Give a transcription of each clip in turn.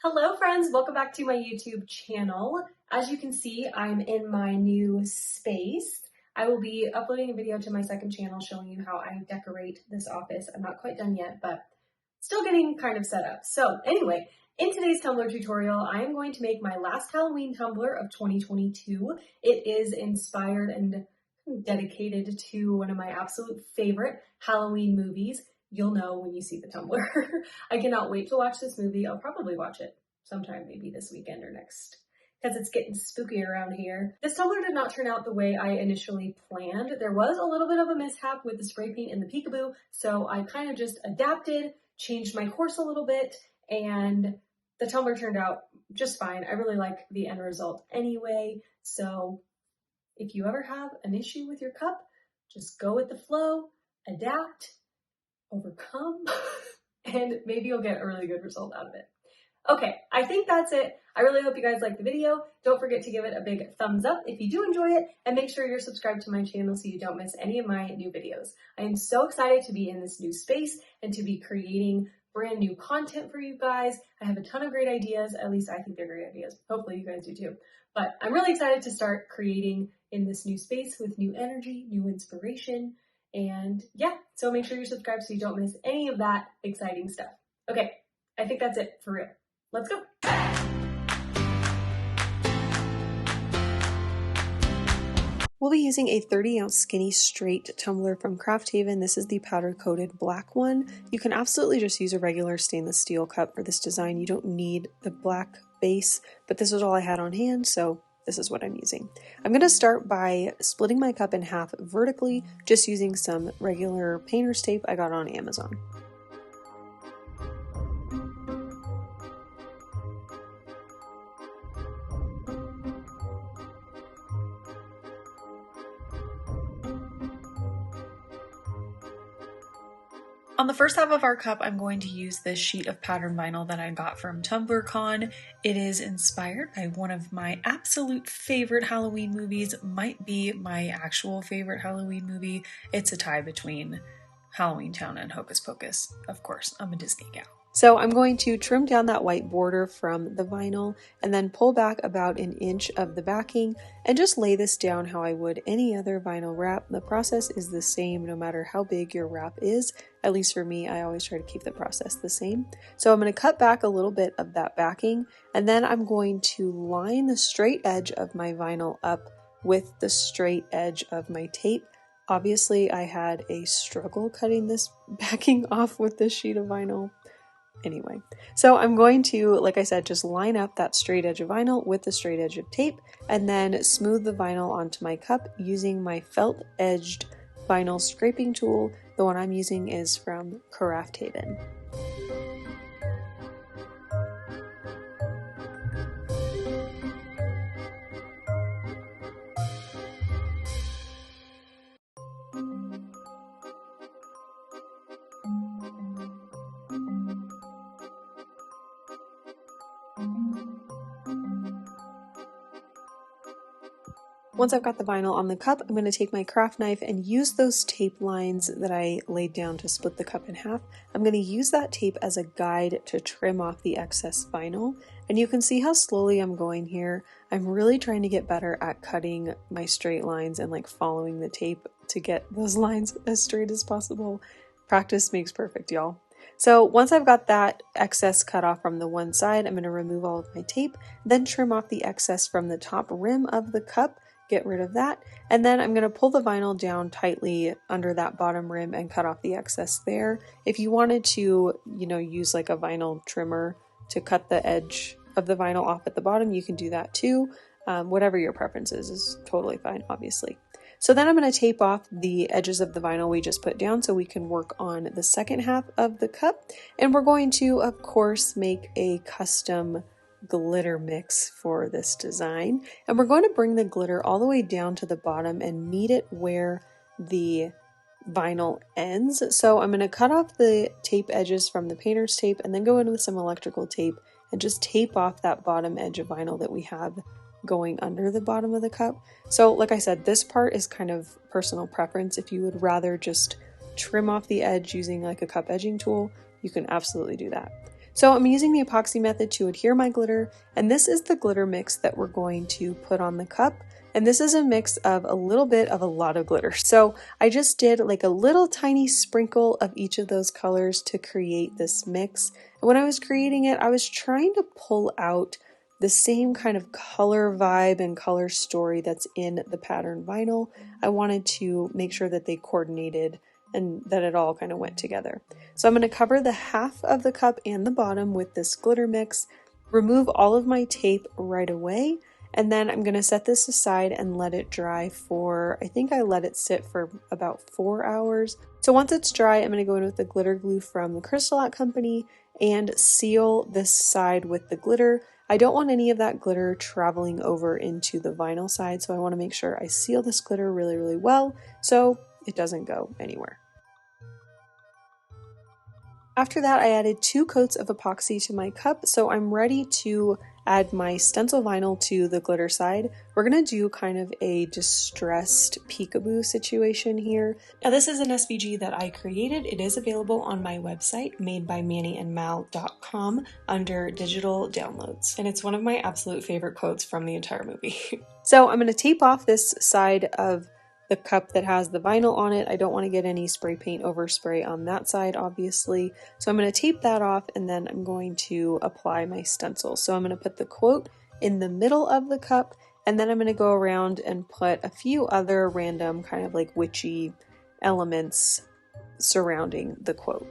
Hello friends, welcome back to my YouTube channel. As you can see, I'm in my new space. I will be uploading a video to my second channel showing you how I decorate this office. I'm not quite done yet, but still getting kind of set up. So anyway, in today's Tumbler tutorial, I am going to make my last Halloween tumbler of 2022. It is inspired and dedicated to one of my absolute favorite Halloween movies. You'll know when you see the tumbler. I cannot wait to watch this movie. I'll probably watch it sometime, maybe this weekend or next, because it's getting spooky around here. This tumbler did not turn out the way I initially planned. There was a little bit of a mishap with the spray paint and the peekaboo, so I kind of just adapted, changed my course a little bit, and the tumbler turned out just fine. I really like the end result anyway, so if you ever have an issue with your cup, just go with the flow, adapt, overcome, and maybe you'll get a really good result out of it. Okay, I think that's it. I really hope you guys liked the video. Don't forget to give it a big thumbs up if you do enjoy it, and make sure you're subscribed to my channel so you don't miss any of my new videos. I am so excited to be in this new space and to be creating brand new content for you guys. I have a ton of great ideas. At least I think they're great ideas. Hopefully you guys do too. But I'm really excited to start creating in this new space with new energy, new inspiration. And yeah, so make sure you're subscribed so you don't miss any of that exciting stuff. Okay, I think that's it for real. Let's go. We'll be using a 30-ounce skinny straight tumbler from Craft Haven. This is the powder-coated black one. You can absolutely just use a regular stainless steel cup for this design. You don't need the black base, but this is all I had on hand, so this is what I'm using. I'm going to start by splitting my cup in half vertically, just using some regular painter's tape I got on Amazon. On the first half of our cup, I'm going to use this sheet of pattern vinyl that I got from TumblerCon. It is inspired by one of my absolute favorite Halloween movies, might be my actual favorite Halloween movie. It's a tie between Halloween Town and Hocus Pocus. Of course, I'm a Disney gal. So I'm going to trim down that white border from the vinyl and then pull back about an inch of the backing and just lay this down how I would any other vinyl wrap. The process is the same no matter how big your wrap is. At least for me, I always try to keep the process the same. So I'm going to cut back a little bit of that backing, and then I'm going to line the straight edge of my vinyl up with the straight edge of my tape. Obviously, I had a struggle cutting this backing off with this sheet of vinyl. Anyway, so I'm going to, like I said, just line up that straight edge of vinyl with the straight edge of tape, and then smooth the vinyl onto my cup using my felt edged vinyl scraping tool. The one I'm using is from Craft Haven. Once I've got the vinyl on the cup, I'm going to take my craft knife and use those tape lines that I laid down to split the cup in half. I'm going to use that tape as a guide to trim off the excess vinyl. And you can see how slowly I'm going here. I'm really trying to get better at cutting my straight lines and like following the tape to get those lines as straight as possible. Practice makes perfect, y'all. So once I've got that excess cut off from the one side, I'm going to remove all of my tape, then trim off the excess from the top rim of the cup. Get rid of that, and then I'm going to pull the vinyl down tightly under that bottom rim and cut off the excess there. If you wanted to, use like a vinyl trimmer to cut the edge of the vinyl off at the bottom, you can do that too. Whatever your preference is totally fine, obviously. So then I'm going to tape off the edges of the vinyl we just put down so we can work on the second half of the cup, and we're going to, of course, make a custom glitter mix for this design, and we're going to bring the glitter all the way down to the bottom and meet it where the vinyl ends. So I'm going to cut off the tape edges from the painter's tape and then go in with some electrical tape and just tape off that bottom edge of vinyl that we have going under the bottom of the cup. So like I said, this part is kind of personal preference. If you would rather just trim off the edge using like a cup edging tool, you can absolutely do that. So I'm using the epoxy method to adhere my glitter, and this is the glitter mix that we're going to put on the cup. And this is a mix of a little bit of a lot of glitter. So I just did like a little tiny sprinkle of each of those colors to create this mix. And when I was creating it, I was trying to pull out the same kind of color vibe and color story that's in the pattern vinyl. I wanted to make sure that they coordinated and that it all kind of went together. So I'm going to cover the half of the cup and the bottom with this glitter mix, remove all of my tape right away, and then I'm going to set this aside and let it dry for, I think I let it sit for about 4 hours. So once it's dry, I'm going to go in with the glitter glue from the Crystal Art Company and seal this side with the glitter. I don't want any of that glitter traveling over into the vinyl side, so I want to make sure I seal this glitter really, really well so it doesn't go anywhere. After that, I added 2 coats of epoxy to my cup, so I'm ready to add my stencil vinyl to the glitter side. We're going to do kind of a distressed peekaboo situation here. Now this is an SVG that I created. It is available on my website, madebyManiandMal.com, under digital downloads. And it's one of my absolute favorite quotes from the entire movie. So I'm going to tape off this side of the cup that has the vinyl on it. I don't want to get any spray paint overspray on that side, obviously. So I'm going to tape that off, and then I'm going to apply my stencil. So I'm going to put the quote in the middle of the cup, and then I'm going to go around and put a few other random kind of like witchy elements surrounding the quote.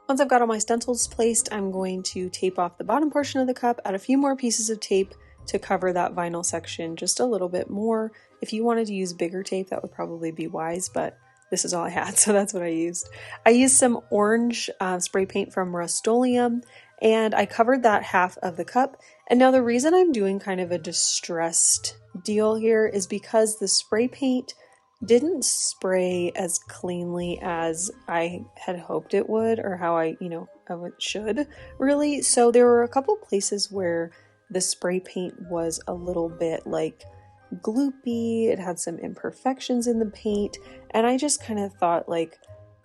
Once I've got all my stencils placed, I'm going to tape off the bottom portion of the cup, add a few more pieces of tape to cover that vinyl section just a little bit more. If you wanted to use bigger tape, that would probably be wise, but this is all I had, so that's what I used. I used some orange spray paint from Rustoleum, and I covered that half of the cup. And now the reason I'm doing kind of a distressed deal here is because the spray paint didn't spray as cleanly as I had hoped it would, or how I should really. So there were a couple places where the spray paint was a little bit like gloopy. It had some imperfections in the paint, and I just kind of thought, like,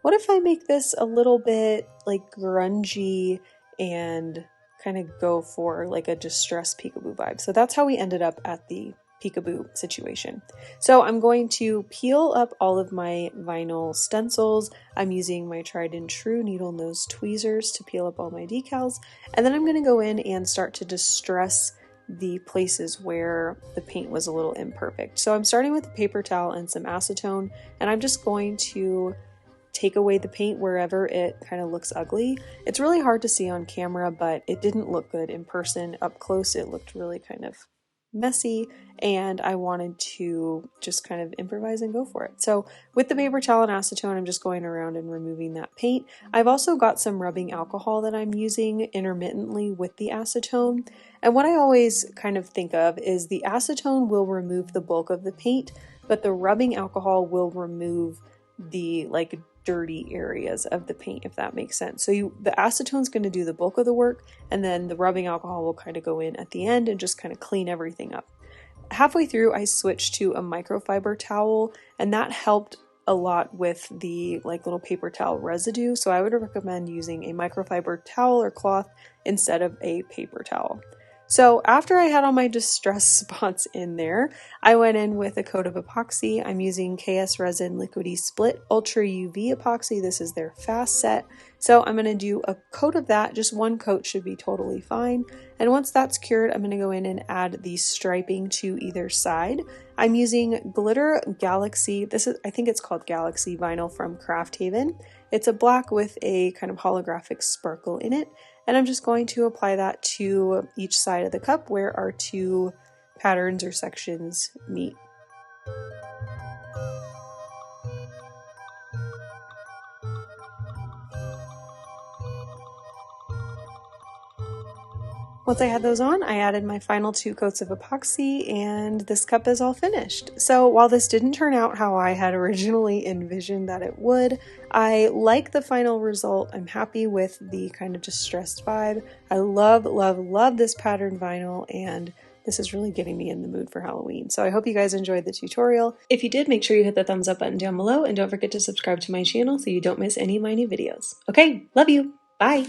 what if I make this a little bit like grungy and kind of go for like a distressed peekaboo vibe. So that's how we ended up at the peekaboo situation. So I'm going to peel up all of my vinyl stencils. I'm using my tried and true needle nose tweezers to peel up all my decals, and then I'm going to go in and start to distress the places where the paint was a little imperfect. So I'm starting with a paper towel and some acetone, and I'm just going to take away the paint wherever it kind of looks ugly. It's really hard to see on camera, but it didn't look good in person. Up close, it looked really kind of messy, and I wanted to just kind of improvise and go for it. So with the paper towel and acetone, I'm just going around and removing that paint. I've also got some rubbing alcohol that I'm using intermittently with the acetone. And what I always kind of think of is the acetone will remove the bulk of the paint, but the rubbing alcohol will remove the like dirty areas of the paint, if that makes sense. So the acetone's going to do the bulk of the work, and then the rubbing alcohol will kind of go in at the end and just kind of clean everything up. Halfway through, I switched to a microfiber towel, and that helped a lot with the like little paper towel residue. So I would recommend using a microfiber towel or cloth instead of a paper towel. So after I had all my distress spots in there, I went in with a coat of epoxy. I'm using KS Resin Liquidy Split Ultra UV epoxy. This is their fast set. So I'm going to do a coat of that. Just one coat should be totally fine. And once that's cured, I'm going to go in and add the striping to either side. I'm using Glitter Galaxy. I think it's called Galaxy vinyl from Craft Haven. It's a black with a kind of holographic sparkle in it. And I'm just going to apply that to each side of the cup where our two patterns or sections meet. Once I had those on, I added my final 2 coats of epoxy, and this cup is all finished. So while this didn't turn out how I had originally envisioned that it would, I like the final result. I'm happy with the kind of distressed vibe. I love, love, love this patterned vinyl, and this is really getting me in the mood for Halloween. So I hope you guys enjoyed the tutorial. If you did, make sure you hit the thumbs up button down below, and don't forget to subscribe to my channel so you don't miss any of my new videos. Okay, love you. Bye.